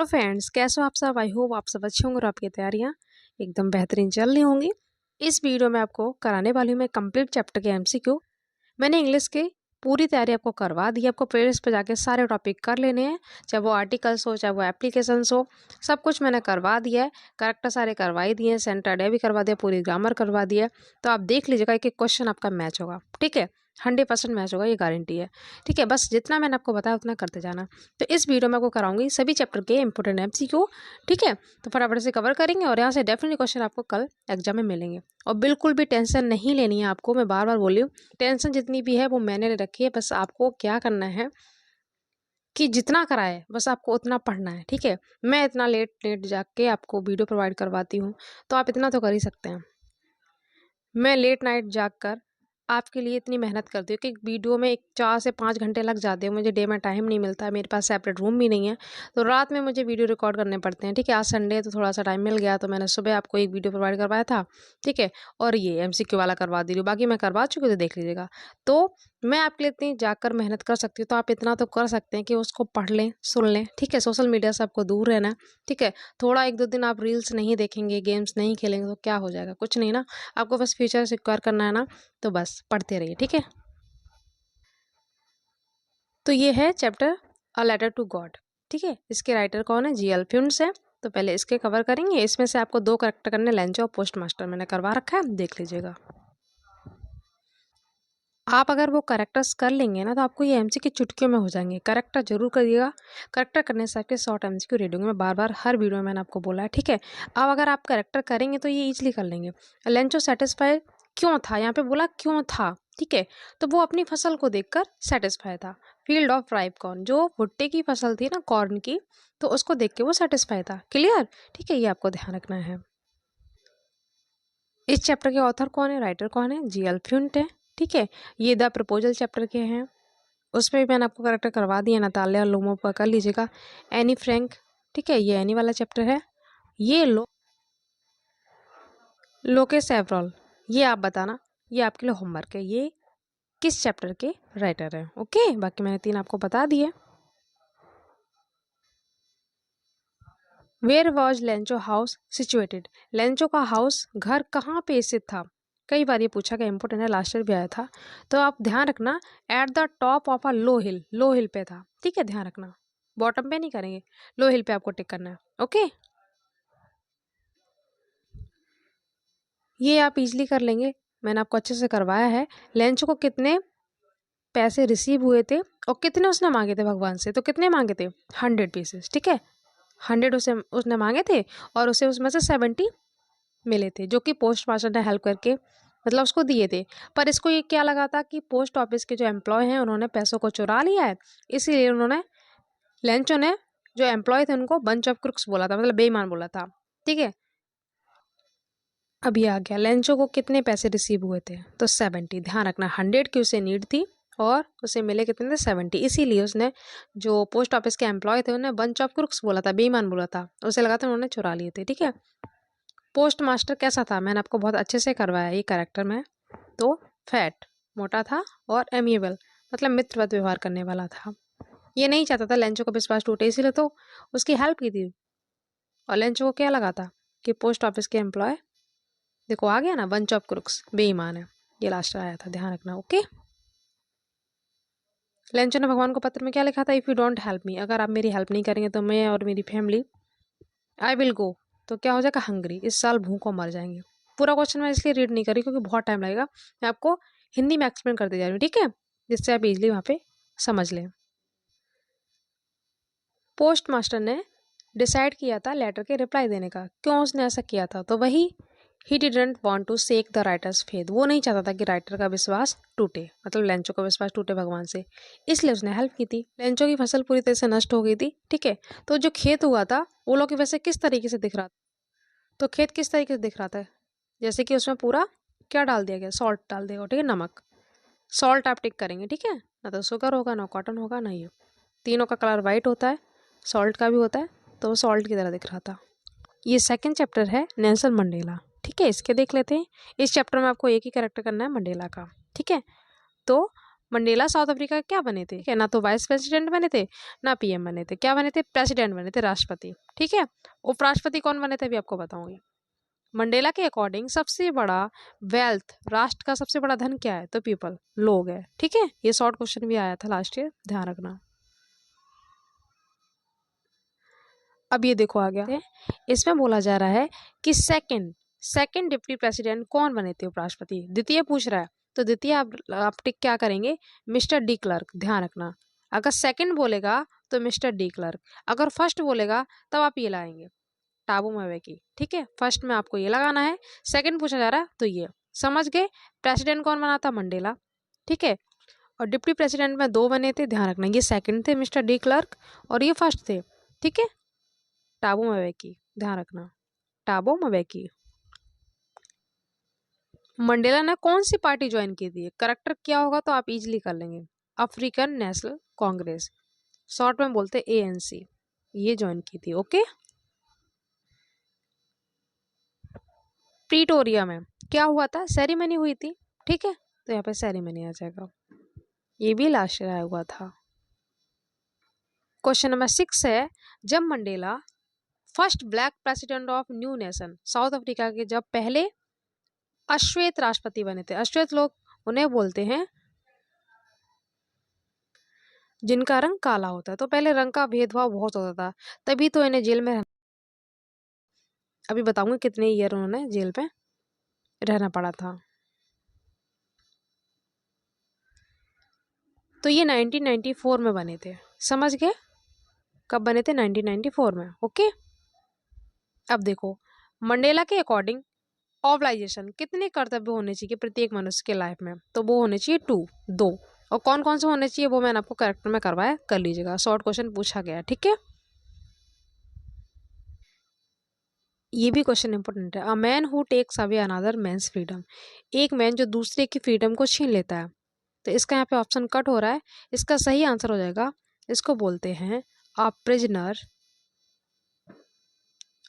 Hello friends, कैसे हो आप सब। आई होप आप सब अच्छे होंगे और आपकी तैयारियां एकदम बेहतरीन चल रही होंगी। इस वीडियो में आपको कराने वाली हूँ मैं कंप्लीट चैप्टर के एमसीक्यू। मैंने इंग्लिश की पूरी तैयारी आपको करवा दी है। आपको पेज पे जाके सारे टॉपिक कर लेने हैं, चाहे वो आर्टिकल्स हो चाहे वो एप्लीकेशंस हो, सब कुछ मैंने करवा दिया है। करेक्टर सारे करवा ही दिए हैं, सेंटर डे भी करवा दिया, पूरी ग्रामर करवा दिया है। तो आप देख लीजिएगा एक एक क्वेश्चन आपका मैच होगा, ठीक है। 100% मैच होगा, ये गारंटी है, ठीक है। बस जितना मैंने आपको बताया उतना करते जाना। तो इस वीडियो में आपको कराऊंगी सभी चैप्टर के इंपॉर्टेंट एमसीक्यू, ठीक है। तो फटाफट से कवर करेंगे और यहाँ से डेफिनेटली क्वेश्चन आपको कल एग्जाम में मिलेंगे। और बिल्कुल भी टेंशन नहीं लेनी है आपको, मैं बार बार बोल रही हूँ। टेंशन जितनी भी है वो मैंने ले रखी है। बस आपको क्या करना है कि जितना कराए बस आपको उतना पढ़ना है, ठीक है। मैं इतना लेट लेट जाग के आपको वीडियो प्रोवाइड करवाती हूँ, तो आप इतना तो कर ही सकते हैं। मैं लेट नाइट जाग कर आपके लिए इतनी मेहनत करती हूँ कि वीडियो में 4 से 5 घंटे लग जाते हैं। मुझे डे में टाइम नहीं मिलता है, मेरे पास सेपरेट रूम भी नहीं है, तो रात में मुझे वीडियो रिकॉर्ड करने पड़ते हैं, ठीक है। आज संडे है तो थोड़ा सा टाइम मिल गया, तो मैंने सुबह आपको एक वीडियो प्रोवाइड करवाया था, ठीक है। और ये एमसीक्यू वाला करवा दे रही हूँ, बाकी मैं करवा चुकी हूँ, तो देख लीजिएगा। तो मैं आपके लिए इतनी जाकर मेहनत कर सकती हूँ, तो आप इतना तो कर सकते हैं कि उसको पढ़ लें, सुन लें, ठीक है। सोशल मीडिया से आपको दूर रहना है, ठीक है। थोड़ा 1-2 दिन आप रील्स नहीं देखेंगे, गेम्स नहीं खेलेंगे तो क्या हो जाएगा, कुछ नहीं ना। आपको बस फ्यूचर सिक्योर करना है ना, तो बस पढ़ते रहिए, ठीक है। तो ये है chapter a letter to God, ठीक है। इसके राइटर कौन है, जीएल फ्यून्स है। तो पहले इसके कवर करेंगे। इसमें से आपको 2 करेक्टर करने, लेंचो और पोस्ट मास्टर मैंने करवा रखा है, देख लीजिएगा। आप अगर वो करेक्टर्स कर लेंगे ना, तो आपको ये एमसीक्यू चुटकियों में हो जाएंगे। करेक्टर जरूर करिएगा, करेक्टर करने से आपके शॉर्ट एमसीक्यू रेडी होंगे। मैं बार बार हर वीडियो में मैंने आपको बोला है, ठीक है। अब अगर आप करेक्टर करेंगे तो ये इजीली कर लेंगे। लेंचो सेटिस्फाई क्यों था, यहाँ पे बोला क्यों था, ठीक है। तो वो अपनी फसल को देखकर सेटिस्फाई था। फील्ड ऑफ राइप कॉर्न, जो भुट्टे की फसल थी ना, कॉर्न की, तो उसको देख के वो सेटिस्फाई था। क्लियर, ठीक है। ये आपको ध्यान रखना है। इस चैप्टर के ऑथर कौन है, राइटर कौन है, जीएल फ्यूंट है, ठीक है। ये द प्रपोजल चैप्टर के हैं, उसमें भी मैंने आपको करेक्टर करवा दिया। नतालिया लोमो का कर लीजिएगा। एनी फ्रैंक, ठीक है, ये एनी वाला चैप्टर है। ये लोकेस एवरॉल, ये आप बताना, ये आपके लिए होमवर्क है, ये किस चैप्टर के राइटर है, ओके। बाकी मैंने 3 आपको बता दिए। Where was Lencho house situated, Lencho का हाउस घर कहाँ पे स्थित था। कई बार ये पूछा गया, इंपोर्टेंट है, लास्ट ईयर भी आया था। तो आप ध्यान रखना, at the top of a low hill, low hill पे था, ठीक है। ध्यान रखना, बॉटम पे नहीं करेंगे, लो हिल पे आपको टिक करना है, ओके। ये आप इजीली कर लेंगे, मैंने आपको अच्छे से करवाया है। लेंचो को कितने पैसे रिसीव हुए थे और कितने उसने मांगे थे भगवान से, तो कितने मांगे थे, 100 पीसेस, ठीक है। 100 उसने मांगे थे और उसे उसमें से 70 मिले थे, जो कि पोस्ट मास्टर ने हेल्प करके मतलब उसको दिए थे। पर इसको ये क्या लगा था कि पोस्ट ऑफिस के जो एम्प्लॉय हैं उन्होंने पैसों को चुरा लिया है, इसीलिए उन्होंने, लेंचो ने जो एम्प्लॉय थे उनको बंच ऑफ क्रुक्स बोला था, मतलब बेईमान बोला था, ठीक है। अभी आ गया, लेंचो को कितने पैसे रिसीव हुए थे, तो 70। ध्यान रखना, 100 की उसे नीड थी और उसे मिले कितने थे, 70। इसीलिए उसने, जो पोस्ट ऑफिस के एम्प्लॉय थे, उन्हें बंच ऑफ क्रुक्स बोला था, बेईमान बोला था, उसे लगा था उन्होंने चुरा लिए थे, ठीक है। पोस्ट मास्टर कैसा था, मैंने आपको बहुत अच्छे से करवाया ये कैरेक्टर में। तो फैट, मोटा था और एमिएबल, मतलब मित्रवत व्यवहार करने वाला था। ये नहीं चाहता था लेंचो का विश्वास टूटे, इसीलिए तो उसकी हेल्प की थी। और लेंचो को क्या लगा था कि पोस्ट ऑफिस के एम्प्लॉय, देखो आ गया ना, बंच ऑफ क्रुक्स, बेईमान है। ये लास्ट आया था, ध्यान रखना, ओके। लेंचो ने भगवान को पत्र में क्या लिखा था, if you don't help me, अगर आप मेरी हेल्प नहीं करेंगे तो मैं और मेरी फैमिली, आई विल गो, तो क्या हो जाएगा, हंग्री, इस साल भूखों मर जाएंगे। पूरा क्वेश्चन मैं इसलिए रीड नहीं करी क्योंकि बहुत टाइम लगेगा, मैं आपको हिंदी में एक्सप्लेन करते जा रही हूँ, ठीक है, जिससे आप इजिली वहाँ पे समझ लें। पोस्ट मास्टर ने डिसाइड किया था लेटर के रिप्लाई देने का। क्यों उसने ऐसा किया था, तो वही, he didn't want to shake the writer's faith, वो नहीं चाहता था कि राइटर का विश्वास टूटे, मतलब लेंचो का विश्वास टूटे भगवान से, इसलिए उसने हेल्प की थी। लेंचो की फसल पूरी तरह से नष्ट हो गई थी, ठीक है। तो जो खेत हुआ था वो लोग की वैसे किस तरीके से दिख रहा था, तो खेत किस तरीके से दिख रहा था, जैसे कि उसमें पूरा क्या डाल दिया गया, सॉल्ट डाल दिया, ठीक है, नमक, सॉल्ट आप टिक करेंगे, ठीक है। ना तो शुगर होगा, ना कॉटन होगा, ना ये, तीनों का कलर वाइट होता है, सॉल्ट का भी होता है, तो वो सॉल्ट की तरह दिख रहा था। ये सेकंड चैप्टर है नेल्सन मंडेला, ठीक है, इसके देख लेते हैं। इस चैप्टर में आपको एक ही कैरेक्टर करना है, मंडेला का, ठीक है। तो मंडेला साउथ अफ्रीका के क्या बने थे, ठीक है, ना तो वाइस प्रेसिडेंट बने थे ना पीएम बने थे, क्या बने थे, प्रेसिडेंट बने थे, राष्ट्रपति, ठीक है। उपराष्ट्रपति कौन बने थे अभी आपको बताऊंगी। मंडेला के अकॉर्डिंग सबसे बड़ा वेल्थ, राष्ट्र का सबसे बड़ा धन क्या है, तो पीपल, लोग है, ठीक है। ये शॉर्ट क्वेश्चन भी आया था लास्ट ईयर, ध्यान रखना। अब ये देखो आ गया, इसमें बोला जा रहा है कि सेकंड डिप्टी प्रेसिडेंट कौन बने थे उपराष्ट्रपति, द्वितीय पूछ रहा है, तो द्वितीय आप टिक क्या करेंगे, मिस्टर डी क्लर्क, ध्यान रखना। अगर सेकंड बोलेगा तो मिस्टर डी क्लर्क, अगर फर्स्ट बोलेगा तब आप ये लाएंगे, टाबू मवेकी, ठीक है। फर्स्ट में आपको ये लगाना है, सेकंड पूछा जा रहा है तो ये समझ गए। प्रेसिडेंट कौन बना था, मंडेला, ठीक है। और डिप्टी प्रेसिडेंट में 2 बने थे, ध्यान रखना, ये सेकंड थे मिस्टर डी क्लर्क और ये फर्स्ट थे, ठीक है। टाबू मवेकी, ध्यान रखना, टाबो मवेकी। मंडेला ने कौन सी पार्टी ज्वाइन की थी, करेक्टर क्या होगा तो आप इजीली कर लेंगे, अफ्रीकन नेशनल कांग्रेस, शॉर्ट में बोलते एएनसी, ये ज्वाइन की थी, ओके। प्रीटोरिया में क्या हुआ था, सेरेमनी हुई थी, ठीक है, तो यहाँ पे सेरेमनी आ जाएगा, ये भी लास्ट ईयर आया हुआ था। क्वेश्चन नंबर 6 है, जब Mandela first black president of new nation, south Africa के जब पहले अश्वेत राष्ट्रपति बने थे, अश्वेत लोग उन्हें बोलते हैं जिनका रंग काला होता है, तो पहले रंग का भेदभाव बहुत होता था, तभी तो इन्हें जेल में अभी बताऊंगी कितने ईयर उन्होंने जेल में रहना पड़ा था। तो ये 1994 में बने थे, समझ गए, कब बने थे, 1994 में, ओके। अब देखो मंडेला के अकॉर्डिंग ऑब्लाइजेशन कितने कर्तव्य होने चाहिए प्रत्येक मनुष्य के लाइफ में, तो वो होने चाहिए 2। और कौन कौन से होने चाहिए वो मैंने आपको करेक्टर में करवाया, कर लीजिएगा, शॉर्ट क्वेश्चन पूछा गया, ठीक है। ये भी क्वेश्चन इंपॉर्टेंट है, a man who takes away another man's freedom, एक मैन जो दूसरे की फ्रीडम को छीन लेता है, तो इसका यहाँ पे ऑप्शन कट हो रहा है, इसका सही आंसर हो जाएगा, इसको बोलते हैं अ प्रिजनर,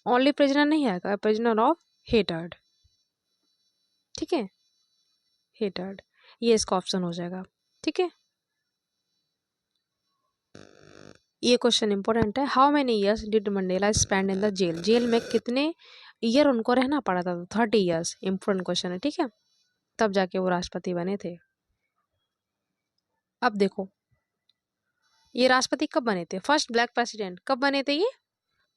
ओनली प्रिजनर नहीं आएगा, प्रिजनर ऑफ हेटर्ड, ठीक है, हेटर्ड, ये इसका ऑप्शन हो जाएगा, ठीक है। ये क्वेश्चन इंपॉर्टेंट है, how many years did Mandela spend in the jail, jail में कितने ईयर उनको रहना पड़ा था, 30 ईयर्स, इंपॉर्टेंट क्वेश्चन है, ठीक है, तब जाके वो राष्ट्रपति बने थे। अब देखो ये राष्ट्रपति कब बने थे, फर्स्ट ब्लैक प्रेसिडेंट कब बने थे ये,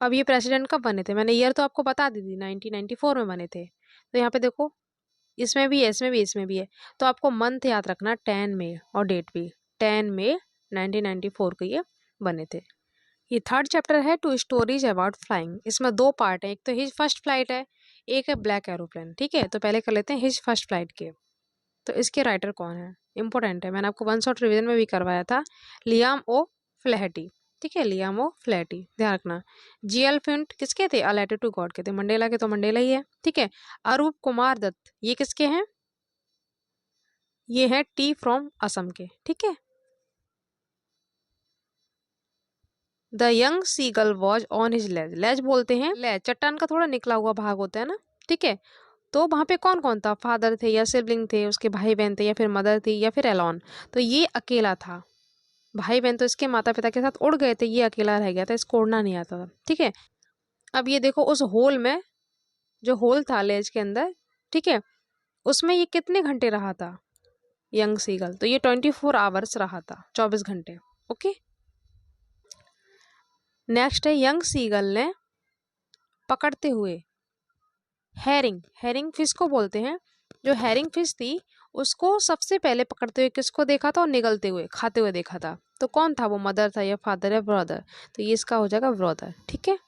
अब ये प्रेसिडेंट कब बने थे, मैंने ईयर तो आपको बता दी थी, 1994 में बने थे। तो यहाँ पे देखो इसमें भी है, इसमें भी, इसमें भी है, तो आपको मंथ याद रखना 10 मई और डेट भी 10 मई 1994 को ये बने थे। ये थर्ड चैप्टर है, 2 स्टोरीज अबाउट फ्लाइंग, इसमें 2 पार्ट है, एक तो हिज फर्स्ट फ्लाइट है, एक है ब्लैक एरोप्लेन, ठीक है। तो पहले कर लेते हैं हिज फर्स्ट फ्लाइट के, तो इसके राइटर कौन है, इंपॉर्टेंट है, मैंने आपको 1 शॉट रिवीजन में भी करवाया था, लियाम ओ फ्लैटी, ठीक है, लियाम ओ फ्लैटी, ध्यान रखना। जीएल फिंट किसके थे, अ लेटर टू गॉड के थे, मंडेला के तो मंडेला ही है, ठीक है। अरूप कुमार दत्त ये किसके हैं, ये है टी फ्रॉम असम के, ठीक है। The young seagull was on his ledge, ledge बोलते हैं लेज, चट्टान का थोड़ा निकला हुआ भाग होता है ना, ठीक है। तो वहां पे कौन कौन था, फादर थे या सिबलिंग थे, उसके भाई बहन थे या फिर मदर थी या फिर एलॉन, तो ये अकेला था, भाई बहन तो इसके माता पिता के साथ उड़ गए थे, ये अकेला रह गया था, इसको उड़ना नहीं आता था, ठीक है। अब ये देखो उस होल में, जो होल था लेज के अंदर, ठीक है, उसमें ये कितने घंटे रहा था यंग सीगल, तो ये 24 आवर्स रहा था, 24 घंटे, ओके। नेक्स्ट है यंग सीगल ने पकड़ते हुए हैरिंग, हैरिंग फिश को बोलते हैं, जो हैरिंग फिश थी उसको सबसे पहले पकड़ते हुए किसको देखा था और निगलते हुए खाते हुए देखा था, तो कौन था वो, मदर था या फादर या ब्रदर, तो ये इसका हो जाएगा ब्रदर, ठीक है।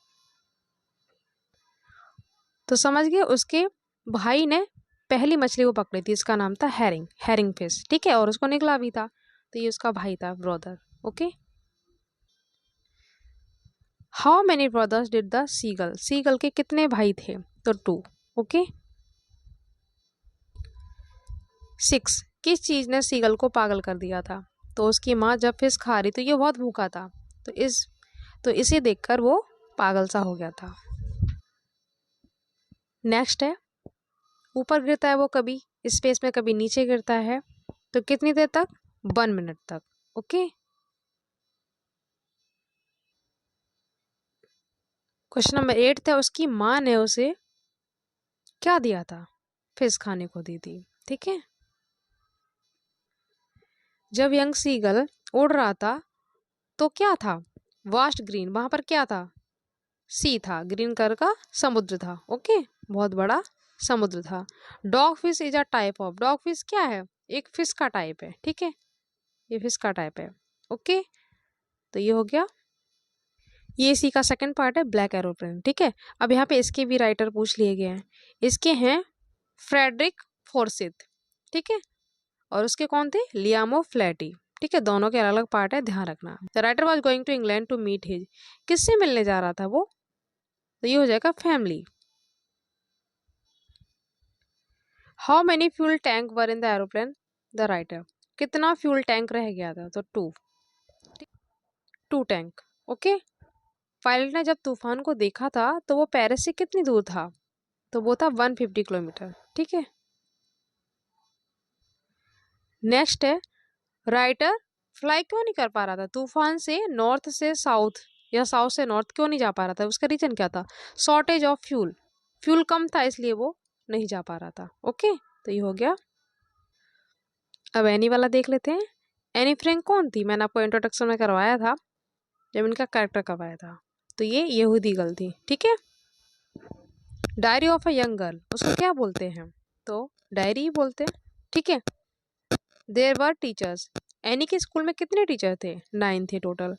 तो समझ गए, उसके भाई ने पहली मछली को पकड़ी थी, इसका नाम था हैरिंग, हैरिंग फिश, ठीक है, और उसको निकला भी था, तो ये उसका भाई था, brother, okay. How many brothers did the seagull, seagull के कितने भाई थे, तो 2, ओके। 6 किस चीज ने सीगल को पागल कर दिया था, तो उसकी माँ जब फिश खा रही तो ये बहुत भूखा था, तो इसे देखकर वो पागल सा हो गया था। नेक्स्ट है ऊपर गिरता है वो कभी स्पेस में, कभी नीचे गिरता है, तो कितनी देर तक, 1 मिनट तक। ओके, क्वेश्चन नंबर 8 था, उसकी माँ ने उसे क्या दिया था? फिश खाने को दी थी। ठीक है, जब यंग सीगल उड़ रहा था तो क्या था? वास्ट ग्रीन, वहां पर क्या था? सी था, ग्रीन कलर का समुद्र था। ओके, बहुत बड़ा समुद्र था। Dog fish is a type of, dog fish क्या है? एक फिश का टाइप है। ठीक है, ये फिश का टाइप है। ओके, तो ये हो गया। ये इसी का सेकंड पार्ट है, ब्लैक एरोप्लेन। ठीक है, अब यहाँ पे इसके भी राइटर पूछ लिए गए हैं। इसके हैं फ्रेडरिक फोर्सिथ। ठीक है, और उसके कौन थे? लियामो फ्लैटी। ठीक है, दोनों के अलग अलग पार्ट है, ध्यान रखना। The writer was going to England to meet his, किससे मिलने जा रहा था वो? तो ये हो जाएगा family. How many fuel tank were in the aeroplane? The writer, कितना फ्यूल टैंक रह गया था? तो 2 टैंक। ओके, पायलट ने जब तूफान को देखा था तो वो पेरिस से कितनी दूर था? तो वो था 150 किलोमीटर। ठीक है, नेक्स्ट है, राइटर फ्लाई क्यों नहीं कर पा रहा था? तूफान से नॉर्थ से साउथ या साउथ से नॉर्थ क्यों नहीं जा पा रहा था? उसका रीजन क्या था? शॉर्टेज ऑफ फ्यूल, फ्यूल कम था इसलिए वो नहीं जा पा रहा था। ओके, तो ये हो गया। अब एनी वाला देख लेते हैं। एनी फ्रैंक कौन थी? मैंने आपको इंट्रोडक्शन में करवाया था जब इनका कैरेक्टर करवाया था। तो ये यहूदी गर्ल थी। ठीक है, diary of a young girl उसको क्या बोलते हैं? तो डायरी ही बोलते हैं। ठीक है, देयर वर टीचर्स, एनी के स्कूल में कितने टीचर थे? 9 थे टोटल।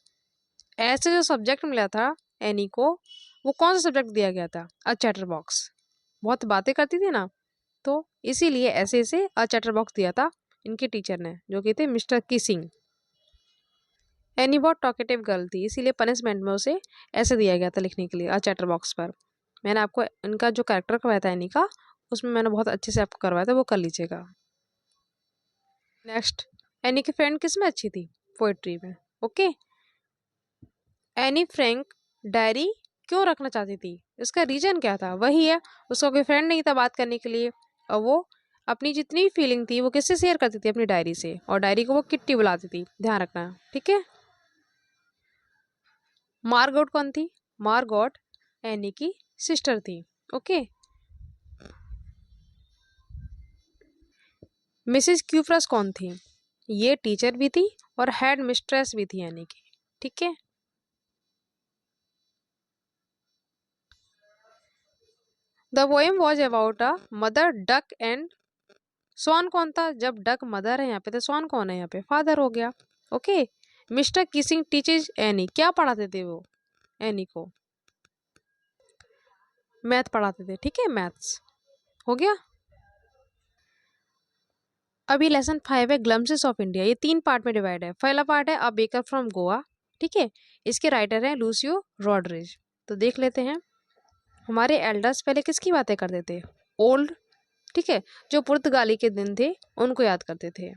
ऐसे जो सब्जेक्ट मिला था एनी को, वो कौन सा सब्जेक्ट दिया गया था? अ चैटर बॉक्स, बहुत बातें करती थी ना, तो इसीलिए ऐसे ऐसे अ चैटर बॉक्स दिया था इनके टीचर ने, जो कि थे मिस्टर किसिंग। एनी बहुत टॉकेटिव गर्ल थी, इसीलिए पनिशमेंट में उसे ऐसे दिया गया था लिखने के लिए अ चैटर बॉक्स पर। मैंने आपको इनका जो कैरेक्टर करवाया था एनी का, उसमें मैंने बहुत अच्छे से आपको करवाया था, वो कर लीजिएगा। नेक्स्ट, एनी की फ्रेंड किस में अच्छी थी? पोएट्री में। ओके, एनी फ्रैंक डायरी क्यों रखना चाहती थी? इसका रीजन क्या था? वही है, उसका कोई फ्रेंड नहीं था बात करने के लिए, और वो अपनी जितनी फीलिंग थी वो किससे शेयर करती थी? अपनी डायरी से, और डायरी को वो किट्टी बुलाती थी, ध्यान रखना। ठीक है, मार्गोट कौन थी? मार्गोट एनी की सिस्टर थी। ओके, मिसिस क्यूप्रस कौन थी? ये टीचर भी थी और हेड मिस्ट्रेस भी थी एनी की। ठीक है, the poem was about a mother duck and swan कौन था? जब डक मदर है यहाँ पे, तो स्वान कौन है यहाँ पे? फादर हो गया। Okay, mister Keesing teaches any, क्या पढ़ाते थे वो एनी को? मैथ पढ़ाते थे। ठीक है, मैथ्स हो गया। अभी लेसन 5 है, ग्लम्सेस ऑफ इंडिया। ये 3 पार्ट में डिवाइड है। पहला पार्ट है अ बेकर फ्रॉम गोवा। ठीक है, इसके राइटर हैं लूसियो रॉड्रिज। तो देख लेते हैं। हमारे एल्डर्स पहले किसकी बातें करते थे? ओल्ड। ठीक है, जो पुर्तगाली के दिन थे उनको याद करते थे।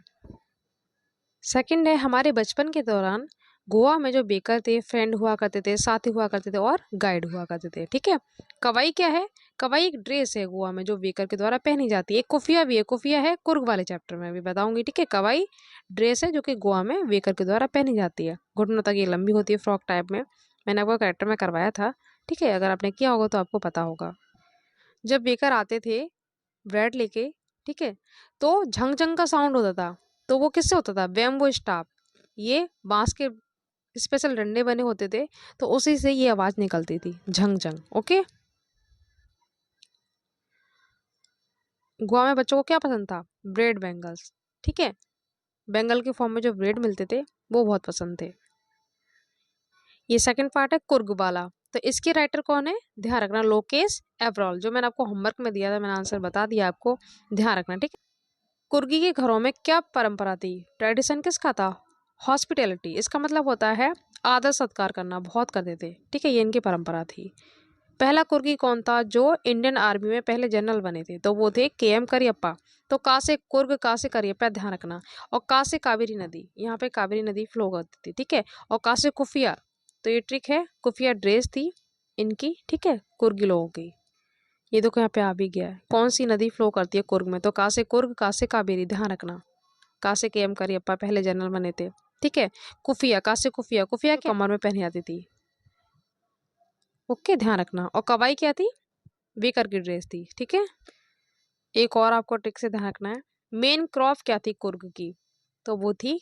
सेकंड है, हमारे बचपन के दौरान गोवा में जो बेकर थे, फ्रेंड हुआ करते थे, साथी हुआ करते थे और गाइड हुआ करते थे। ठीक है, कवाई क्या है? कवाई एक ड्रेस है गोवा में जो बेकर के द्वारा पहनी जाती है। एक कुफिया भी है, कुफिया है कुर्ग वाले चैप्टर में भी बताऊंगी। ठीक है, कवाई ड्रेस है जो कि गोवा में बेकर के द्वारा पहनी जाती है, घुटनों तक ये लंबी होती है, फ्रॉक टाइप में। मैंने आपको कैरेक्टर में करवाया था। ठीक है, अगर आपने किया होगा तो आपको पता होगा। जब बेकर आते थे ब्रेड लेके, ठीक है, तो झंग झंग का साउंड होता था। तो वो किससे होता था? बैम्बू स्टाफ, ये बांस के स्पेशल डंडे बने होते थे, तो उसी से ये आवाज निकलती थी, झंग झंग। ओके, गोवा में बच्चों को क्या पसंद था? Bread bangles. ठीक है, बैंगल के फॉर्म में जो ब्रेड मिलते थे वो बहुत पसंद थे। ये सेकंड पार्ट है कुर्ग वाला। तो इसके राइटर कौन है? ध्यान रखना, लोकेश एब्रॉल। जो मैंने आपको होमवर्क में दिया था, मैंने आंसर बता दिया आपको, ध्यान रखना। ठीक है, कुर्गी के घरों में क्या परंपरा थी? ट्रेडिशन किसका था? हॉस्पिटैलिटी, इसका मतलब होता है आदर सत्कार करना, बहुत करते थे। ठीक है, ये इनकी परंपरा थी। पहला कुर्गी कौन था जो इंडियन आर्मी में पहले जनरल बने थे? तो वो थे के.एम. करियप्पा। तो का से कुर्ग, का से करियप्पा, ध्यान रखना। और का से कावेरी नदी, यहाँ पे कावेरी नदी फ्लो करती थी। ठीक है, और का से कुफिया, तो ये ट्रिक है, कुफिया ड्रेस थी इनकी। ठीक है, कुर्गी लोगों की। ये देखो यहाँ पे आ भी गया है, कौन सी नदी फ्लो करती है कुर्ग में? तो का से कुर्ग, का से कावेरी, ध्यान रखना। का से केएम करियप्पा पहले जनरल बने थे। ठीक है, कुफिया, का से कुफिया, कुफिया क्या कमर में पहनी जाती थी। ओके, ध्यान रखना। और कवाई क्या थी, बेकर की ड्रेस थी। ठीक है, एक और आपको ट्रिक से ध्यान रखना है। मेन क्रॉप क्या थी कुर्ग की, तो वो थी,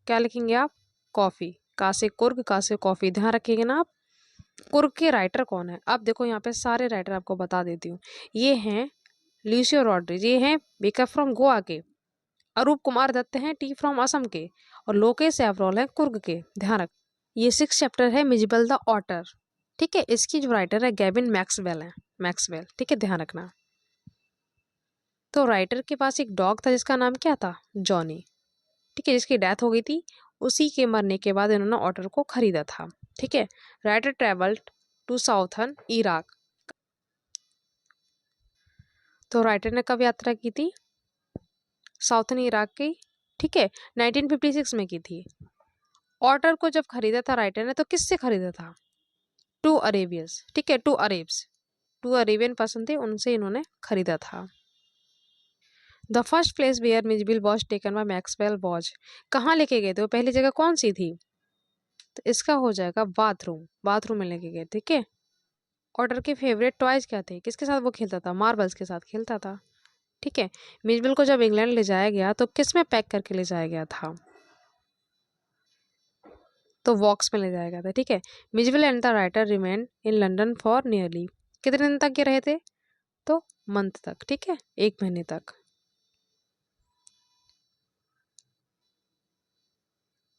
क्या लिखेंगे आप, कॉफी। का से कुर्ग, का से कॉफी, ध्यान रखिएगा ना आप। कुर्ग के राइटर कौन है, अब देखो यहाँ पे सारे राइटर आपको बता देती हूँ। ये हैं ल्यूसियो रॉड्रिज, ये हैं बेकर फ्रॉम गोवा के, अरूप कुमार दत्त हैं टी फ्रॉम असम के, और लोकेश एवरोल हैं कुर्ग के। ध्यान रख, ये 6 चैप्टर है मिजबल द ऑटर। ठीक है, इसकी जो राइटर है गैविन मैक्सवेल है, मैक्सवेल। ठीक है, ध्यान रखना। तो राइटर के पास एक डॉग था जिसका नाम क्या था, जॉनी। ठीक है, जिसकी डेथ हो गई थी, उसी के मरने के बाद इन्होंने ऑटर को खरीदा था। ठीक है, writer travelled to southern Iraq. तो राइटर ने कब यात्रा की थी, साउथर्न इराक की। ठीक है, 1956 में की थी। ऑटर को जब खरीदा था राइटर ने, तो किससे खरीदा था, टू अरेबियंस। ठीक है, to Arabs, to Arabian person थे, उनसे इन्होंने खरीदा था। The first place where Mijbil was taken by Maxwell was, कहाँ लेके गए थे वो, पहली जगह कौन सी थी, तो इसका हो जाएगा बाथरूम, बाथरूम में लेके गए। ठीक है, ऑर्डर के फेवरेट टॉयज क्या थे, किसके साथ वो खेलता था, मार्बल्स के साथ खेलता था। ठीक है, मिजबिल को जब इंग्लैंड ले जाया गया तो किस में पैक करके ले जाया गया था, तो वॉक्स में ले जाया गया था। ठीक है, Mijbil and the writer remain in London for nearly, कितने दिन तक ये रहे थे, तो मंथ तक। ठीक है, 1 महीने तक।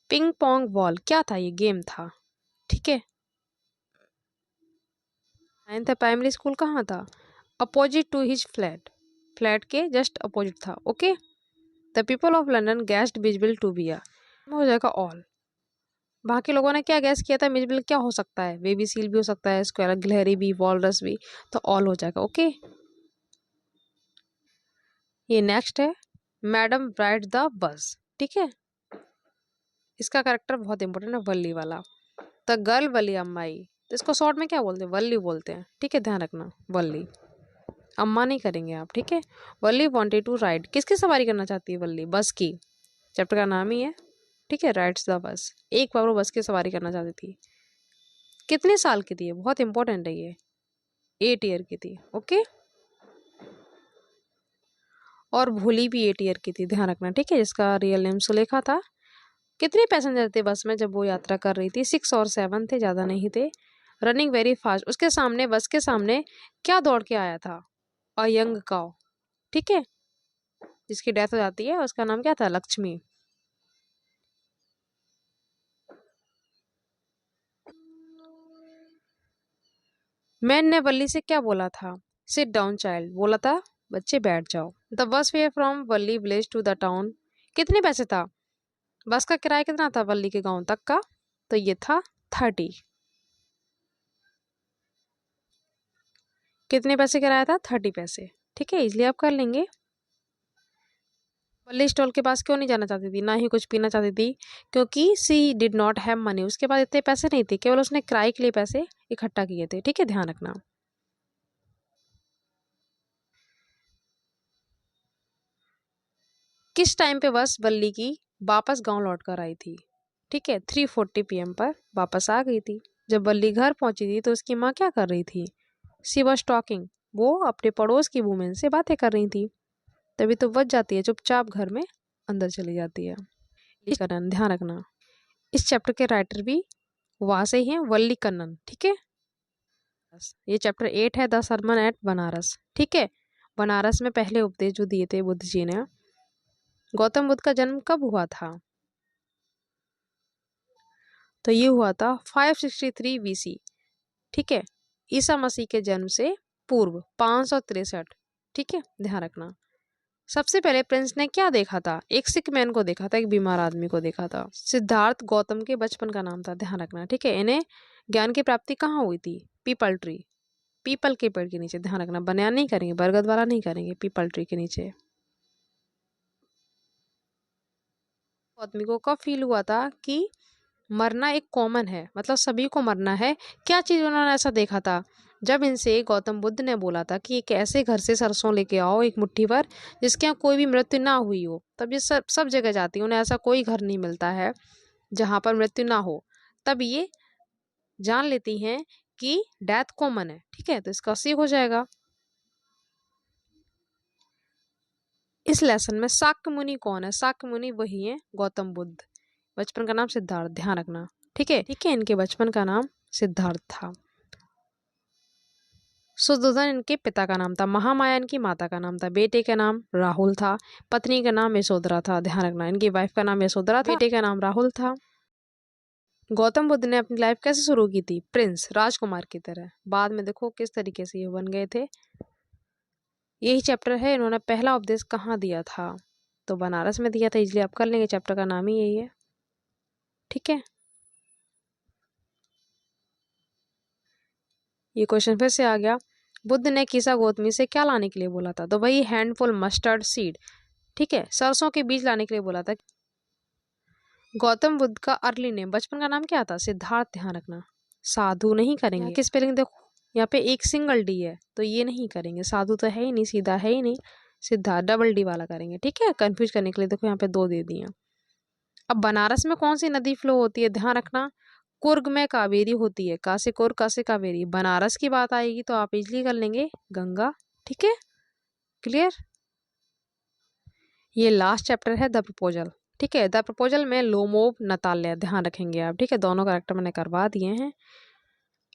पिंग पोंग बॉल क्या था, ये गेम था। ठीक है, 9th प्राइमरी स्कूल कहाँ था, opposite to his flat, flat के जस्ट अपोजिट था। Okay, the people of London guessed Mijbil to be a, हो जाएगा ऑल। बाकी लोगों ने क्या गैस किया था, मिजबिल क्या हो सकता है, बेबी सील भी हो सकता है, स्क्वायर गिलहरी भी, वॉलरस भी, तो ऑल हो जाएगा। ओके, ये नेक्स्ट है मैडम ब्राइट द बस। ठीक है, इसका कैरेक्टर बहुत इंपॉर्टेंट है, वल्ली वाला। द गर्ल वली अम्माई, तो इसको शॉर्ट में क्या बोलते हैं, वल्ली बोलते हैं। ठीक है, ध्यान रखना, वल्ली, अम्मा नहीं करेंगे आप। ठीक है, वल्ली वांटेड टू राइड, किसकी सवारी करना चाहती है वल्ली, बस की, चैप्टर का नाम ही है। ठीक है, राइड्स द बस, एक बार वो बस की सवारी करना चाहती थी। कितने साल की थी, बहुत इंपॉर्टेंट है ये, 8 ईयर की थी। ओके, और भोली भी 8 ईयर की थी, ध्यान रखना। ठीक है, जिसका रियल नेम सुलेखा था। कितने पैसेंजर थे बस में जब वो यात्रा कर रही थी, 6 और 7 थे, ज़्यादा नहीं थे। रनिंग वेरी फास्ट, उसके सामने, बस के सामने क्या दौड़ के आया था, अ यंग काउ। ठीक है, जिसकी डेथ हो जाती है, उसका नाम क्या था, लक्ष्मी। मैन ने वल्ली से क्या बोला था, सिट डाउन चाइल्ड, बोला था बच्चे बैठ जाओ। The bus fare from Valli village to the town, कितने पैसे था, बस का किराया कितना था वल्ली के गांव तक का, तो ये था 30। कितने पैसे किराया था, 30 पैसे। ठीक है, इसलिए आप कर लेंगे। वल्ली स्टॉल के पास क्यों नहीं जाना चाहती थी, ना ही कुछ पीना चाहती थी, क्योंकि सी डिड नॉट हैव मनी, उसके पास इतने पैसे नहीं थे, केवल उसने किराए के लिए पैसे इकट्ठा किए थे। ठीक है, ध्यान रखना। किस टाइम पे बस वल्ली की वापस गांव लौट कर आई थी, ठीक है, 3:40 PM पर वापस आ गई थी। जब वल्ली घर पहुंची थी तो उसकी माँ क्या कर रही थी, सी वॉज टॉकिंग, वो अपने पड़ोस की वुमेन से बातें कर रही थी। तभी तो बच जाती है, चुपचाप घर में अंदर चली जाती है। कन्नन, ध्यान रखना, इस चैप्टर के राइटर भी वहां से ही हैं, वल्ली कन्नन। ठीक है, ये चैप्टर 8 है, द सरमन एट बनारस। ठीक है, बनारस में पहले उपदेश जो दिए थे बुद्ध जी ने। गौतम बुद्ध का जन्म कब हुआ था, तो ये हुआ था 563 BC। ठीक है, ईसा मसीह के जन्म से पूर्व 563। ठीक है, ध्यान रखना। सबसे पहले प्रिंस ने क्या देखा था, एक सिक मैन को देखा था, एक बीमार आदमी को देखा था। सिद्धार्थ गौतम के बचपन का नाम था, ध्यान रखना। ठीक है, इन्हें ज्ञान की प्राप्ति कहाँ हुई थी, पीपल ट्री, पीपल के पेड़ के नीचे। ध्यान रखना, बनियान नहीं करेंगे, बरगद वाला नहीं करेंगे, पीपल ट्री के नीचे। आदमी को कब फील हुआ था कि मरना एक कॉमन है, मतलब सभी को मरना है, क्या चीज उन्होंने ऐसा देखा था, जब इनसे गौतम बुद्ध ने बोला था कि एक ऐसे घर से सरसों लेके आओ एक मुट्ठी भर जिसके यहाँ कोई भी मृत्यु ना हुई हो, तब ये सब सब जगह जाती है, उन्हें ऐसा कोई घर नहीं मिलता है जहाँ पर मृत्यु ना हो। तब ये जान लेती हैं कि डेथ कॉमन है। ठीक है, तो इसका सी हो जाएगा। इस लेसन में शाक्य मुनि कौन है? शाक्य मुनि वही है गौतम बुद्ध। बचपन का नाम सिद्धार्थ, ध्यान रखना। ठीक है, इनके बचपन का नाम सिद्धार्थ था। सुद्धोधन इनके पिता का नाम था। महामाया इनकी माता का नाम था। बेटे का नाम राहुल था। पत्नी का नाम यशोधरा था, ध्यान रखना। इनकी वाइफ का नाम यशोधरा था, बेटे का नाम राहुल था। गौतम बुद्ध ने अपनी लाइफ कैसे शुरू की थी? प्रिंस, राजकुमार की तरह। बाद में देखो किस तरीके से ये बन गए थे। यही चैप्टर है। इन्होंने पहला उपदेश कहाँ दिया था? तो बनारस में दिया था, इसलिए आप कर लेंगे, चैप्टर का नाम ही यही है। ठीक है, ये क्वेश्चन फिर से आ गया। बुद्ध ने कीसा गौतमी से क्या लाने के लिए बोला था? तो वही हैंडफुल मस्टर्ड सीड, ठीक है, सरसों के बीज लाने के लिए बोला था। गौतम बुद्ध का अर्ली नेम, बचपन का नाम क्या था? सिद्धार्थ, ध्यान रखना। साधु नहीं करेंगे। किस स्पेलिंग देखो, यहाँ पे एक सिंगल डी है, तो ये नहीं करेंगे। साधु तो है ही नहीं, सीधा है ही नहीं। सिद्धार्थ डबल डी वाला करेंगे। ठीक है, कंफ्यूज करने के लिए देखो यहाँ पे 2 दे दिए। अब बनारस में कौन सी नदी फ्लो होती है? ध्यान रखना, कुर्ग में कावेरी होती है। का से कुर्ग, का से कावेरी। बनारस की बात आएगी तो आप इजली कर लेंगे गंगा। ठीक है, क्लियर। ये लास्ट चैप्टर है द प्रपोजल। ठीक है, द प्रपोजल में लोमोब नताल्या, ध्यान रखेंगे आप। ठीक है, दोनों करेक्टर मैंने करवा दिए हैं।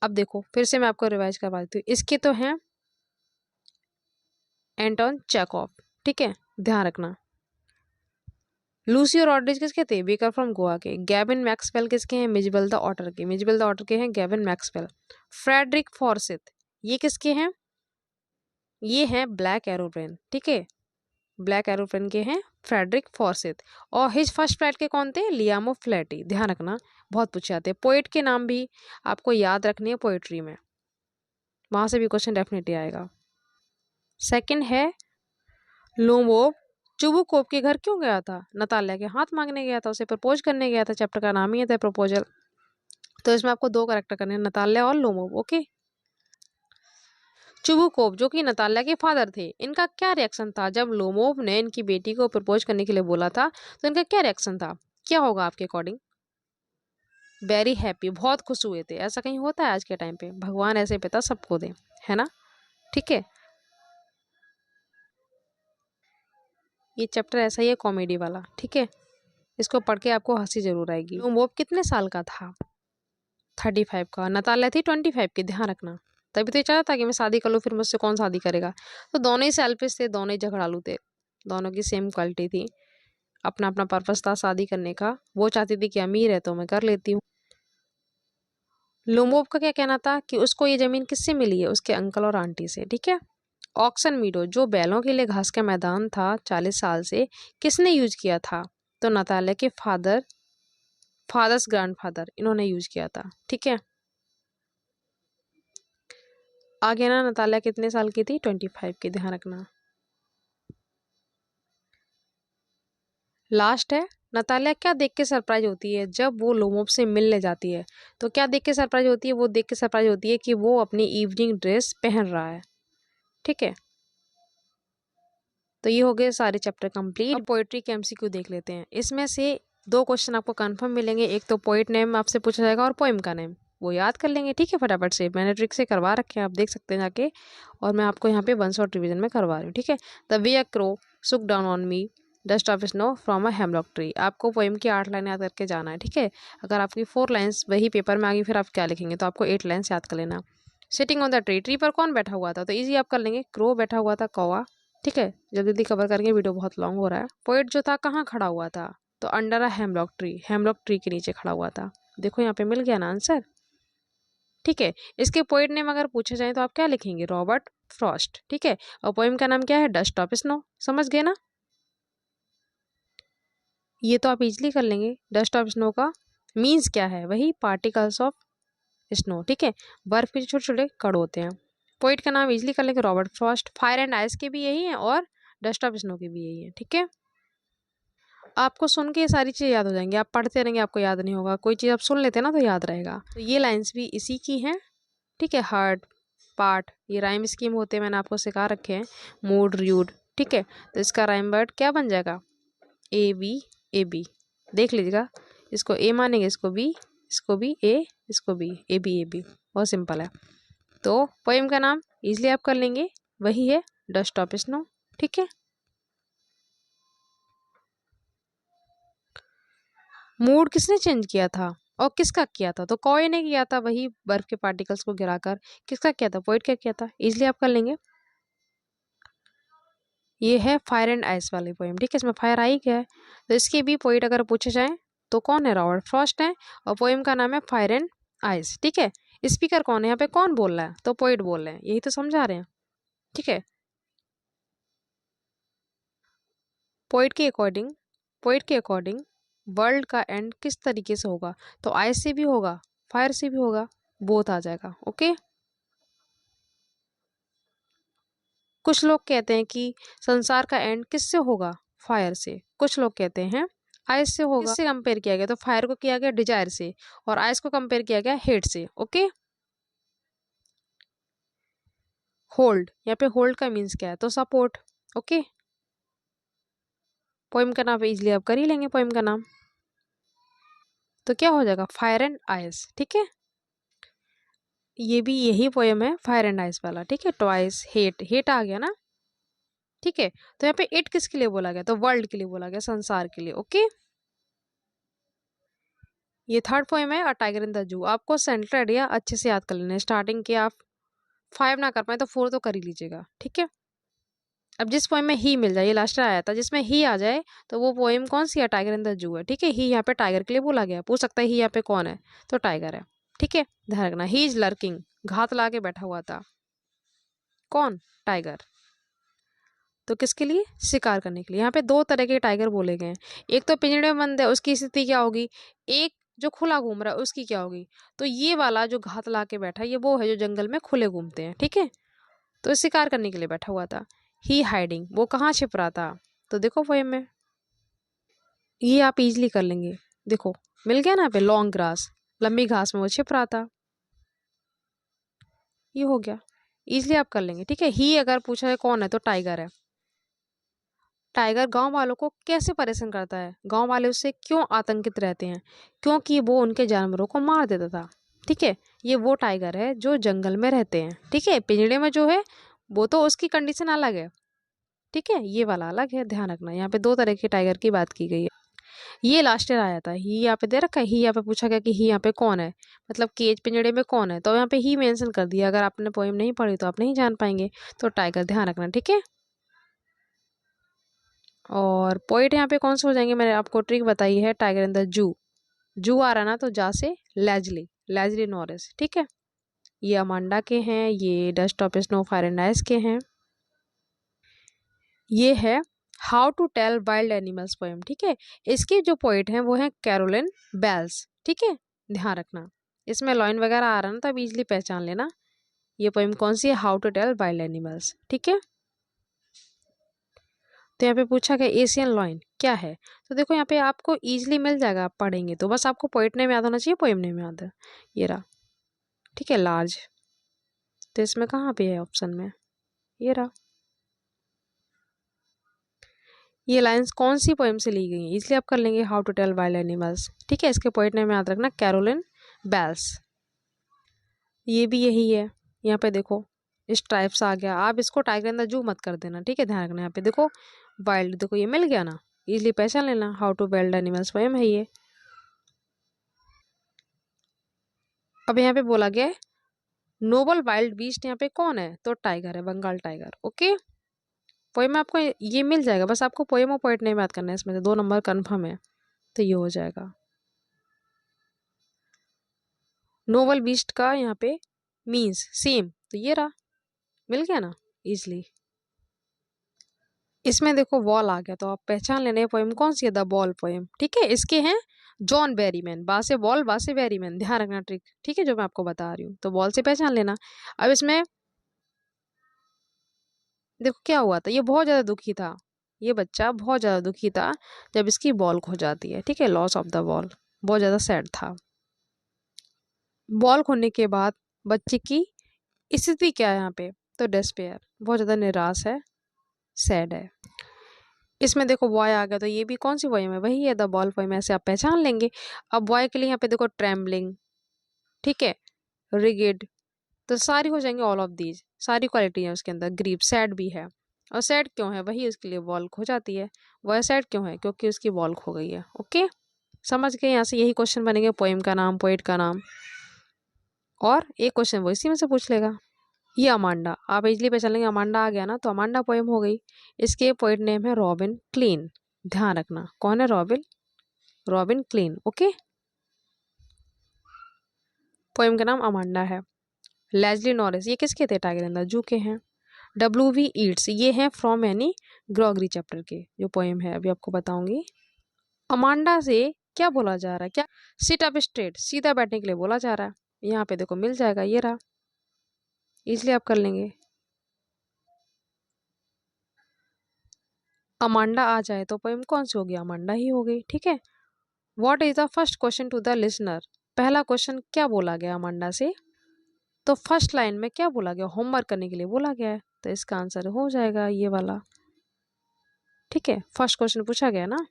अब देखो फिर से मैं आपको रिवाइज करवा देती हूँ। इसके तो हैं एंटोन चेखव। ठीक है, ध्यान रखना। लूसी रॉड्रिग्स किसके थे? बेकर फ्रॉम गोवा के। गैविन मैक्सवेल किसके हैं? मिजबल द ऑटर के। मिजबल द ऑटर के हैं गैविन मैक्सवेल। फ्रेडरिक फॉर्सिथ, ये किसके हैं? ये हैं ब्लैक एरोप्लेन। ठीक है, ब्लैक एरोप्लेन के हैं फ्रेडरिक फॉर्सिथ। और हिज फर्स्ट फ्लाइट के कौन थे? लियामो फ्लैटी, ध्यान रखना, बहुत पूछे जाते हैं। पोइट के नाम भी आपको याद रखने हैं पोइट्री में, वहां से भी क्वेश्चन डेफिनेटली आएगा। सेकंड है लोमोब चुबुकोव के घर क्यों गया था? नताल्या के हाथ मांगने गया था, उसे प्रपोज करने गया था। चैप्टर का नाम ही था प्रपोजल। तो इसमें आपको 2 करेक्टर करने हैं, नताल्या और लोमोब। ओके, चुबुकोव जो कि नताल्या के फादर थे, इनका क्या रिएक्शन था जब लोमोव ने इनकी बेटी को प्रपोज करने के लिए बोला था? तो इनका क्या रिएक्शन था? क्या होगा आपके अकॉर्डिंग? वेरी हैप्पी, बहुत खुश हुए थे। ऐसा कहीं होता है आज के टाइम पे? भगवान ऐसे पिता सबको दे, है ना। ठीक है, ये चैप्टर ऐसा ही है कॉमेडी वाला। ठीक है, इसको पढ़ के आपको हंसी जरूर आएगी। लोमोव कितने साल का था? 35 का। नताल्या थी 25 की, ध्यान रखना। तभी तो ये चाहता था कि मैं शादी कर लूँ, फिर मुझसे कौन शादी करेगा। तो दोनों ही सेल्फिश थे, दोनों ही झगड़ालू थे, दोनों की सेम क्वालिटी थी। अपना अपना पर्पस था शादी करने का। वो चाहती थी कि अमीर है तो मैं कर लेती हूँ। लोमोव का क्या कहना था कि उसको ये जमीन किससे मिली है? उसके अंकल और आंटी से। ठीक है, ऑक्सन मीडो जो बैलों के लिए घास का मैदान था 40 साल से, किसने यूज किया था? तो नताल्या के फादर्स ग्रैंडफादर, इन्होंने यूज किया था। ठीक है, आगे ना, नताल्या कितने साल की थी? 25 की, ध्यान रखना। लास्ट है, नताल्या क्या देख के सरप्राइज होती है जब वो लोमोव से मिलने जाती है? तो क्या देख के सरप्राइज होती है? वो देख के सरप्राइज होती है कि वो अपनी इवनिंग ड्रेस पहन रहा है। ठीक है, तो ये हो गए सारे चैप्टर कंप्लीट। अब पोएट्री के एमसीक्यू देख लेते हैं। इसमें से 2 क्वेश्चन आपको कंफर्म मिलेंगे। एक तो पोइट नेम आपसे पूछा जाएगा और पोइम का नेम, वो याद कर लेंगे। ठीक है, फटाफट से, मैंने ट्रिक से करवा रखे हैं, आप देख सकते हैं जाके। और मैं आपको यहाँ पे 1 शॉट रिविजन में करवा रही हूँ। ठीक है, द वे अ क्रो सुक down on me dust of snow from a hemlock tree. आपको पोइम की 8 लाइन याद करके जाना है। ठीक है, अगर आपकी 4 लाइन्स वही पेपर में आ गई, फिर आप क्या लिखेंगे? तो आपको 8 लाइन्स याद कर लेना। Sitting on the tree, tree पर कौन बैठा हुआ था? तो ईजी आप कर लेंगे, क्रो बैठा हुआ था, कौवा। ठीक है, जल्दी कवर करेंगे, वीडियो बहुत लॉन्ग हो रहा है। पोइट जो था कहाँ खड़ा हुआ था? तो under a hemlock tree, hemlock tree के नीचे खड़ा हुआ था। देखो यहाँ पे मिल गया ना आंसर। ठीक है, इसके पोइट नेम अगर पूछे जाए तो आप क्या लिखेंगे? Robert Frost. ठीक है, और पोइम का नाम क्या है? Dust of snow. समझ गए ना, ये तो आप इजली कर लेंगे। डस्ट ऑफ स्नो का मीन्स क्या है? वही पार्टिकल्स ऑफ स्नो। ठीक है, बर्फ के छोटे छोटे कण होते हैं। पोइट का नाम इजली कर लेंगे, Robert Frost. Fire and ice के भी यही है और डस्ट ऑफ स्नो के भी यही है। ठीक है, आपको सुन के ये सारी चीज़ें याद हो जाएंगी। आप पढ़ते रहेंगे, आपको याद नहीं होगा। कोई चीज़ आप सुन लेते हैं ना तो याद रहेगा। तो ये लाइन्स भी इसी की हैं। ठीक है, हार्ट पार्ट, ये राइम स्कीम होते हैं, मैंने आपको सिखा रखे हैं, मूड, र्यूड, ठीक है। तो इसका राइम वर्ड क्या बन जाएगा, ए बी, ए बी। देख लीजिएगा, इसको ए मानेंगे, इसको बी, इसको बी ए, इसको B, A B A B. बहुत सिंपल है। तो पोएम का नाम इजली आप कर लेंगे, वही है द स्टॉप स्नो, ठीक है। मूड किसने चेंज किया था और किसका किया था, तो कॉय ने किया था, वही बर्फ के पार्टिकल्स को गिराकर। किसका किया था, पोइट क्या किया था, इजली आप कर लेंगे। ये है फायर एंड आइस वाली पोएम, ठीक है। इसमें फायर आई क्या है, तो इसके भी पोइट अगर पूछे जाए तो कौन है, रॉबर्ट फ्रॉस्ट है, और पोएम का नाम है फायर एंड आइस, ठीक है। स्पीकर कौन है यहाँ पे, कौन बोल रहा है, तो पोइट बोल रहे हैं, यही तो समझा रहे हैं, ठीक है। पोइट के अकॉर्डिंग वर्ल्ड का एंड किस तरीके से होगा, तो आइस से भी होगा, फायर से भी होगा, बोथ आ जाएगा, ओके। कुछ लोग कहते हैं कि संसार का एंड किससे होगा, फायर से। कुछ लोग कहते हैं आइस से होगा। किससे कंपेयर किया गया, तो फायर को किया गया डिजायर से, और आइस को कंपेयर किया गया हेट से, ओके। होल्ड, यहाँ पे होल्ड का मीन्स क्या है, तो सपोर्ट, ओके। पोएम का नाम इजिली आप कर ही लेंगे, पोएम का नाम तो क्या हो जाएगा, फायर एंड आइस, ठीक है। ये भी यही पोएम है, फायर एंड आइस वाला, ठीक है। ट्वाइस हेट, हेट आ गया ना, ठीक है। तो यहाँ पे इट किसके लिए बोला गया, तो वर्ल्ड के लिए बोला गया, संसार के लिए, ओके। ये थर्ड पोएम है, a tiger in the zoo. आपको सेंट्रल आइडिया अच्छे से याद कर लेना है। स्टार्टिंग के आप 5 ना कर पाए तो 4 तो कर ही लीजिएगा, ठीक है। अब जिस पोएम में ही मिल जाए, ये लास्ट आया था, जिसमें ही आ जाए तो वो पोएम कौन सी है, टाइगर इन द जू है, ठीक है। ही यहाँ पे टाइगर के लिए बोला गया, पूछ सकता है ही यहाँ पे कौन है, तो टाइगर है, ठीक है। ध्यान रखना, ही इज लर्किंग, घात ला के बैठा हुआ था, कौन, टाइगर। तो किसके लिए, शिकार करने के लिए। यहाँ पे 2 तरह के टाइगर बोले गए हैं, एक तो पिंजड़े में बंद है, उसकी स्थिति क्या होगी, एक जो खुला घूम रहा है उसकी क्या होगी। तो ये वाला जो घात ला के बैठा, ये वो है जो जंगल में खुले घूमते हैं, ठीक है। तो शिकार करने के लिए बैठा हुआ था। ही हाइडिंग, वो कहाँ छिप रहा था, तो देखो पोएम में, ये आप इजिली कर लेंगे। देखो मिल गया ना, यहाँ पे लॉन्ग ग्रास, लंबी घास में वो छिप रहा था, ये हो गया, इजिली आप कर लेंगे, ठीक है। ही अगर पूछा है कौन है, तो टाइगर है। टाइगर गांव वालों को कैसे परेशान करता है, गांव वाले उससे क्यों आतंकित रहते हैं, क्योंकि वो उनके जानवरों को मार देता था, ठीक है। ये वो टाइगर है जो जंगल में रहते हैं, ठीक है। पिंजड़े में जो है वो तो उसकी कंडीशन अलग है, ठीक है, ये वाला अलग है। ध्यान रखना, यहाँ पे 2 तरह के टाइगर की बात की गई है। ये लास्ट ईयर आया था, ही यहाँ पे दे रखा है, ही यहाँ पे पूछा गया कि ही यहाँ पे कौन है, मतलब केज पिंजड़े में कौन है, तो यहाँ पे ही मेंशन कर दिया। अगर आपने पोएम नहीं पढ़ी तो आप नहीं जान पाएंगे, तो टाइगर ध्यान रखना, ठीक है। और पोइट यहाँ पे कौन से हो जाएंगे, मैंने आपको ट्रिक बताई है, टाइगर इन द जू। जू आ रहा ना, तो जा से लेजली, लेजली नॉरिस, ठीक है। ये अमांडा के हैं, ये dust of snow fire and ice के हैं। ये है how to tell wild animals poem, ठीक है। इसके जो पोइट हैं वो हैं कैरोलिन बेल्स, ठीक है। ध्यान रखना, इसमें लाइन वगैरह आ रहा है ना, तो आप इजिली पहचान लेना ये पोएम कौन सी है, how to tell wild animals, ठीक है। तो यहाँ पे पूछा गया एशियन लॉइन क्या है, तो देखो यहाँ पे आपको इजीली मिल जाएगा, आप पढ़ेंगे तो, बस आपको पोइट नेम याद होना चाहिए, पोएम नेम याद है, ये रहा, ठीक है। लार्ज, तो इसमें कहाँ पे है ऑप्शन में, ये रहा। ये लाइंस कौन सी पोएम से ली गई हैं, इसलिए आप कर लेंगे how to tell wild animals, ठीक है। इसके पोइट नेम याद रखना, कैरोलिन बेल्स। ये भी यही है, यहाँ पे देखो स्ट्राइप्स आ गया, आप इसको टाइगर इन द जू मत कर देना, ठीक है। ध्यान रखना, यहाँ पे देखो वाइल्ड, देखो ये मिल गया ना, इजिली पहचान लेना, how to wild animals poem है ये। अब यहाँ पे बोला गया है नोबल वाइल्ड बीस्ट, यहाँ पे कौन है, तो टाइगर है, बंगाल टाइगर, ओके। पोएम में आपको ये मिल जाएगा, बस आपको पोएम और पोइट नेम याद करना है, इसमें से 2 नंबर कन्फर्म है, तो ये हो जाएगा। नोबल बीस्ट का यहाँ पे मीन्स सेम, तो ये रहा, मिल गया ना इजिली। इसमें देखो वॉल आ गया, तो आप पहचान लेना पोएम कौन सी है, द बॉल पोएम, ठीक है। इसके हैं जॉन बेरीमैन, बा से बॉल, बा से बेरीमैन, ध्यान रखना ट्रिक, ठीक है, जो मैं आपको बता रही हूँ, तो बॉल से पहचान लेना। अब इसमें देखो क्या हुआ था, ये बहुत ज़्यादा दुखी था, ये बच्चा बहुत ज़्यादा दुखी था जब इसकी बॉल खो जाती है, ठीक है, लॉस ऑफ द बॉल, बहुत ज़्यादा सैड था। बॉल खोने के बाद बच्चे की स्थिति क्या है यहाँ पे, तो डिस्पेयर, बहुत ज़्यादा निराश है, सैड है। इसमें देखो बॉय आ गया, तो ये भी कौन सी पोएम है, वही है द बॉल पोएम, ऐसे आप पहचान लेंगे। अब बॉय के लिए यहाँ पे देखो ट्रेम्बलिंग, ठीक है, रिगिड, तो सारी हो जाएंगे ऑल ऑफ दीज, सारी क्वालिटी है उसके अंदर। ग्रीव, सैड भी है, और सैड क्यों है, वही उसके लिए बॉल खो जाती है। वह सैड क्यों है, क्योंकि उसकी बॉल खो गई है। ओके, समझ गए, यहाँ से यही क्वेश्चन बनेंगे, पोएम का नाम, पोएट का नाम, और एक क्वेश्चन वो इसी में से पूछ लेगा। ये अमांडा, आप इजली पहचान लेंगे, अमांडा आ गया ना, तो अमांडा पोएम हो गई। इसके पोएट नेम है रॉबिन क्लीन, ध्यान रखना कौन है, रॉबिन क्लीन। ओके, पोएम का नाम अमांडा है। लेस्ली नॉरिस, ये किसके थे, टाइगर इन द जू के हैं। W.V. ईट्स, ये हैं फ्रॉम एनी ग्रॉगरी चैप्टर के जो पोएम है, अभी आपको बताऊंगी। अमांडा से क्या बोला जा रहा है, क्या, सिट अप स्ट्रेट, सीधा बैठने के लिए बोला जा रहा है। यहाँ पे देखो मिल जाएगा, ये रहा, इसलिए आप कर लेंगे। अमांडा आ जाए तो पोएम कौन सी होगी, अमांडा ही हो गई। ठीक है, what is the first question to the listener, पहला क्वेश्चन क्या बोला गया अमांडा से, तो फर्स्ट लाइन में क्या बोला गया, होमवर्क करने के लिए बोला गया है, तो इसका आंसर हो जाएगा ये वाला। ठीक है, फर्स्ट क्वेश्चन पूछा गया ना।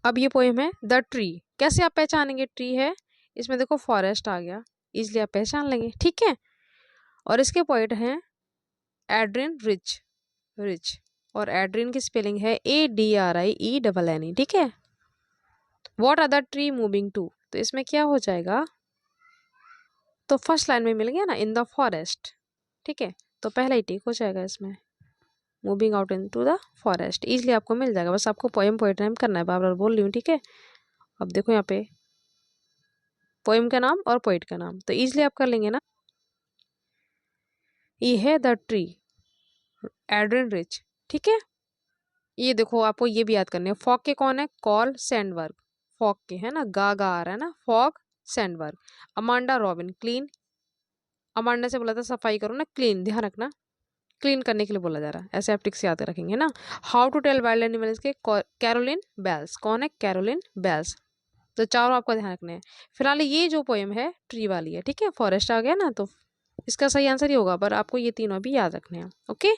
अब ये पोएम है द ट्री, कैसे आप पहचानेंगे, ट्री है, इसमें देखो फॉरेस्ट आ गया, इसलिए आप पहचान लेंगे। ठीक है, और इसके पोएट हैं एड्रिन रिच, और एड्रिन की स्पेलिंग है ADRIENNE। ठीक है, what are the tree moving to, तो इसमें क्या हो जाएगा, तो फर्स्ट लाइन में मिल गया ना, इन द फॉरेस्ट। ठीक है, तो पहला ही टिक हो जाएगा इसमें, moving out into the forest, इसलिए आपको मिल जाएगा। बस आपको पोएम पोएट नेम करना है, बार बार बोल रही हूँ। ठीक है, अब देखो यहाँ पे पोएम का नाम और पोएट का नाम, तो इजिली आप कर लेंगे ना। ये है द ट्री, एड्रिन रिच। ठीक है, ये देखो आपको ये भी याद करने हैं, फॉग के कौन है, कॉल सैंडबर्ग, फॉग के है ना, गा गा आ रहा है ना, fog Sandberg. Amanda robin clean, Amanda से बोला था सफाई करो ना, क्लीन, ध्यान रखना क्लीन करने के लिए बोला जा रहा है, ऐसे आप टिक से याद रखेंगे ना। How to tell wild animals के कैरोलिन बेल्स, कौन है, कैरोलिन बेल्स। तो चारों आपको ध्यान रखने हैं। फिलहाल ये जो पोएम है ट्री वाली है। ठीक है, फॉरेस्ट आ गया ना, तो इसका सही आंसर ही होगा, पर आपको ये तीनों भी याद रखने हैं। ओके,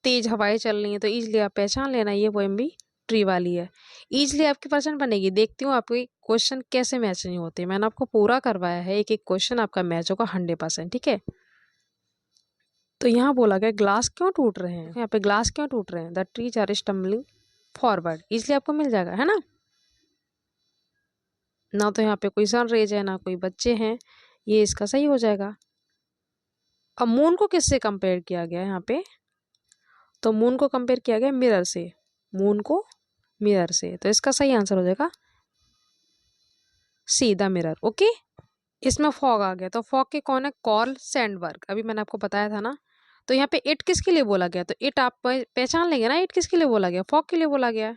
तेज हवाएं चल रही हैं, तो इजिली आप पहचान लेना, ये पोएम भी ट्री वाली है। इजिली आपकी परसेंट बनेगी। देखती हूँ आपके क्वेश्चन कैसे मैच नहीं होते, मैंने आपको पूरा करवाया है, एक एक क्वेश्चन आपका मैच होगा 100%। ठीक है, तो यहाँ बोला गया ग्लास क्यों टूट रहे हैं, यहाँ पे ग्लास क्यों टूट रहे हैं, the trees are stumbling forward, इसलिए आपको मिल जाएगा, है ना। ना तो यहाँ पे कोई सन रेज है, ना कोई बच्चे हैं, ये इसका सही हो जाएगा। अब मून को किससे कंपेयर किया गया यहाँ पे, तो मून को कंपेयर किया गया मिरर से, मून को मिरर से, तो इसका सही आंसर हो जाएगा सी, द मिरर। ओके, इसमें फॉग आ गया, तो फॉग के कौन है, कॉल सैंडबर्ग, अभी मैंने आपको बताया था ना। तो यहाँ पे इट किसके लिए बोला गया, तो इट आप पहचान लेंगे ना, इट किसके लिए बोला गया, फॉग के लिए बोला गया।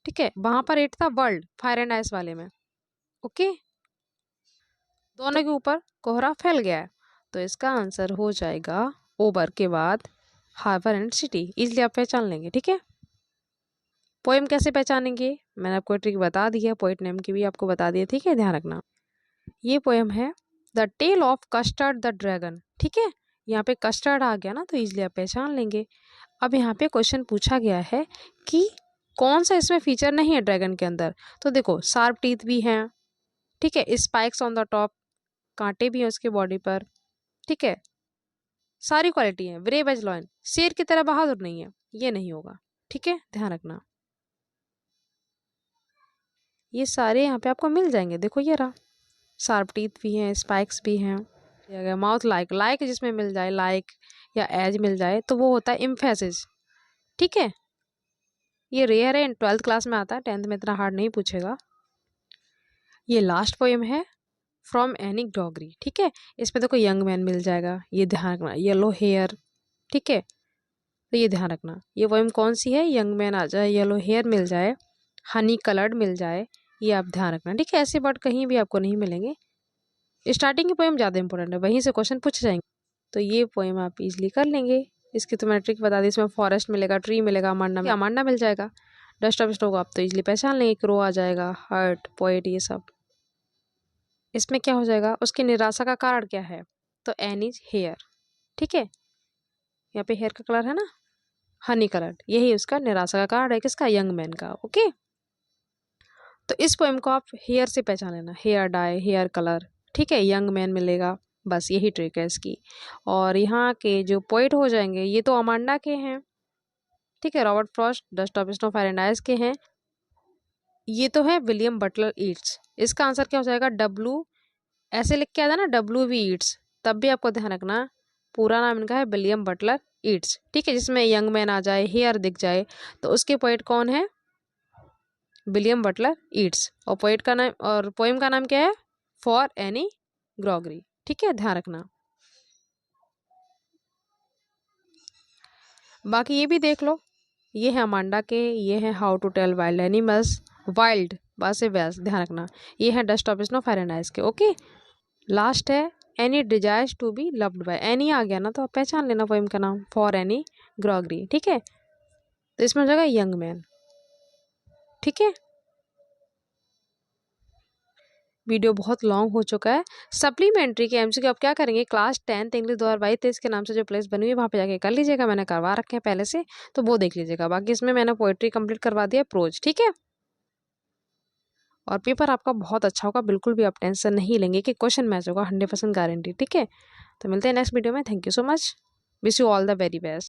ठीक है, वहां पर इट था वर्ल्ड फायर एंड आइस वाले में। ओके, दोनों के ऊपर कोहरा फैल गया है, तो इसका आंसर हो जाएगा ओवर के बाद हार्बर एंड सिटी, इसलिए आप पहचान लेंगे। ठीक है, पोएम कैसे पहचानेंगे, मैंने आपको ट्रिक बता दी है, पोएट नेम की भी आपको बता दी है। ठीक है, ध्यान रखना। ये पोएम है the tale of Custard the dragon. ठीक है, यहाँ पे कस्टर्ड आ गया ना, तो इसलिए आप पहचान लेंगे। अब यहाँ पे क्वेश्चन पूछा गया है कि कौन सा इसमें फीचर नहीं है ड्रैगन के अंदर, तो देखो शार्प टीथ भी हैं, ठीक है, स्पाइक्स ऑन द टॉप, कांटे भी हैं उसके बॉडी पर। ठीक है, सारी क्वालिटी है, ब्रेव एज लॉयन, शेर की तरह बहादुर नहीं है, ये नहीं होगा। ठीक है, ध्यान रखना, ये सारे यहाँ पे आपको मिल जाएंगे। देखो ये रहा, शार्प टीथ भी हैं, स्पाइक्स भी हैं, माउथ लाइक, लाइक जिसमें मिल जाए, लाइक या एज मिल जाए, तो वो होता है इम्फेसिस। ठीक है, ये रेयर है, 12th क्लास में आता है, 10th में इतना हार्ड नहीं पूछेगा। ये लास्ट पोएम है फ्रॉम एनी डॉगरी। ठीक है, इसमें देखो यंग मैन मिल जाएगा, ये ध्यान रखना, येलो हेयर। ठीक है, तो ये ध्यान रखना, ये पोएम कौन सी है, यंग मैन आ जाए, येलो हेयर मिल जाए, हनी कलर्ड मिल जाए, ये आप ध्यान रखना। ठीक है, ऐसे वर्ड कहीं भी आपको नहीं मिलेंगे, स्टार्टिंग की पोएम ज़्यादा इंपॉर्टेंट है, वहीं से क्वेश्चन पूछ जाएंगे, तो ये पोएम आप इजिली कर लेंगे। इसकी तो मैंने ट्रिक बता दी, इसमें फॉरेस्ट मिलेगा, ट्री मिलेगा, अमांडा मिल जाएगा, डस्ट ऑफ स्टोक आप तो इजिली पहचान लेंगे, क्रो आ जाएगा, हर्ट, पोएट, ये सब। इसमें क्या हो जाएगा, उसकी निराशा का कारण क्या है, तो एन इज हेयर। ठीक है, यहाँ पे हेयर का कलर है ना हनी कलर, यही उसका निराशा का कारण है, किसका, यंग मैन का। ओके, तो इस पोएम को आप हेयर से पहचान लेना, हेयर डाई, हेयर कलर। ठीक है, यंग मैन मिलेगा, बस यही ट्रिक है इसकी। और यहाँ के जो पोइट हो जाएंगे ये तो अमांडा के हैं। ठीक है, Robert Frost, dust of snow, fire and ice के हैं। ये तो है विलियम बटलर ईट्स। इसका आंसर क्या हो जाएगा, डब्लू, ऐसे लिख के आता ना डब्लू वी ईट्स, तब भी आपको ध्यान रखना पूरा नाम इनका है विलियम बटलर ईट्स। ठीक है, जिसमें यंग मैन आ जाए, हेयर दिख जाए, तो उसके पोइट कौन है, विलियम बटलर ईट्स। और पोइट का नाम और पोएम का नाम क्या है, फॉर एनी ग्रॉगरी। ठीक है, ध्यान रखना। बाकी ये भी देख लो, ये है अमांडा के, ये है how to tell wild animals, wild बस से वैस, ध्यान रखना। ये है dust of snow, fire and ice के। ओके, लास्ट है Anne desires to be loved by, Anne आ गया ना तो आप पहचान लेना पोएम का नाम, फॉर एनी ग्रॉगरी। ठीक है, तो इसमें हो जाएगा यंग मैन। ठीक है, वीडियो बहुत लॉन्ग हो चुका है। सप्लीमेंट्री के एमसीक्यू आप क्या करेंगे, क्लास 10th इंग्लिश 2022-23 के नाम से जो प्लेस बनी हुई है वहाँ पे जाके कर लीजिएगा, मैंने करवा रखे हैं पहले से, तो वो देख लीजिएगा। बाकी इसमें मैंने पोएट्री कंप्लीट करवा दिया, प्रोज। ठीक है, और पेपर आपका बहुत अच्छा होगा, बिल्कुल भी आप टेंशन नहीं लेंगे कि क्वेश्चन मैच होगा, 100% गारंटी। ठीक है, तो मिलते हैं नेक्स्ट वीडियो में। Thank you so much, wish you all the very best.